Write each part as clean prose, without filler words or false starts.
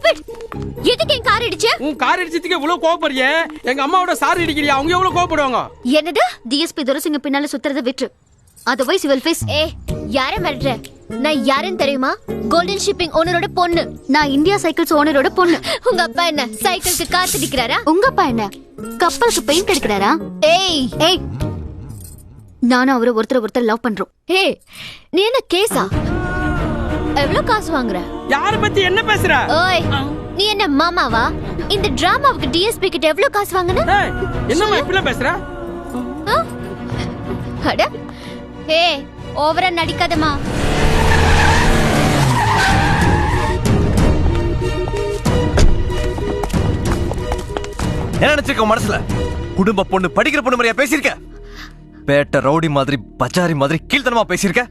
Stupid. எதுக்கு என் car இடிச்ச? உன் கார் இடிச்சதுக்கு இவ்வளவு கோவப்படுறியே. எங்க அம்மாவோட சாரி இடிக்கிறியா? அவங்க எவ்வளவு கோவப்படுவாங்க? என்னது? டிஎஸ்பி துரசிங்க பின்னால சுத்துறத விட்டு. Otherwise you will face. யாரை மிரட்டுற? நான் யாருன்னு தெரியுமா? கோல்டன் ஷிப்பிங் ஓனரோட பொண்ணு. நான் இந்தியா சைக்கிள்ஸ் ஓனரோட பொண்ணு. உங்க அப்பா என்ன சைக்கிளுக்கு காசு அடிக்கிறாரா? உங்க அப்பா என்ன கப்பலுக்கு பெயிண்ட் அடிக்கிறாரா? ஏய் நானும் அவரை ஒருத்தர் லவ் பண்றோம். நீ என்ன கேஸா? எவ்வளவு காசு வாங்குற? யார பத்தி என்ன பேசுற? ஓய் நீ என்ன மாமாவா? இந்த டிராமாவுக்கு டிஎஸ்பி கிட்ட எவ்வளவு காசு வாங்குன? என்னம்மா இப்படி பேசுற? அட ஓவரா நடிக்காதமா. என்ன நினைச்சிருக்க மனசுல? குடும்ப பொண்ணு படிக்கிற பொண்ணு மாதிரியா பேசியிருக்க? பேட்ட ரவுடி மாதிரி பச்சாரி மாதிரி கீழ்த்தனமா பேசியிருக்க?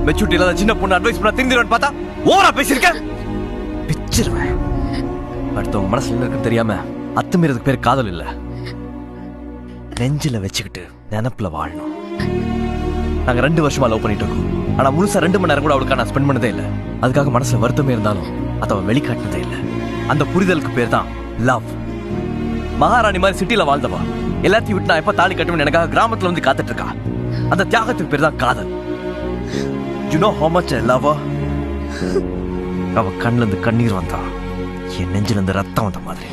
மெச்சூரிட்டி இல்லாத சின்ன பொண்ணு அட்வைஸ் பண்ண திருந்திருவேன் பார்த்தா ஓவரா பேசியிருக்க? பிச்சிருவேன். அடுத்தவங்க மனசுல என்ன இருக்குன்னு தெரியாம அத்துமீறதுக்கு பேர் காதல் இல்ல, நெஞ்சில வச்சுக்கிட்டு நினப்புல வாழணும். நாங்க 2 வருஷமா லவ் பண்ணிட்டு இருக்கோம். ஆனா முழுசா 2 மணி நேரம் கூட அவளுக்காக நான் ஸ்பெண்ட் பண்ணதே இல்லை. அதுக்காக மனசுல வருத்தமே இருந்தாலும் அதை அவன் வெளிக்காட்டினதே இல்லை. அந்த புரிதலுக்கு பேர் தான் லவ். மகாராணி மாதிரி சிட்டில வாழ்ந்தவா எல்லாத்தையும் விட்டு நான் எப்ப தாலி கட்டுவேன் எனக்காக கிராமத்துல வந்து காத்துட்டு இருக்கா. அந்த தியாகத்துக்கு பேர் தான் காதல். You know how much I love her? அவ கண்ணுல இருந்து கண்ணீர் வந்தா என் நெஞ்சில இருந்து ரத்தம் வந்த மாதிரி.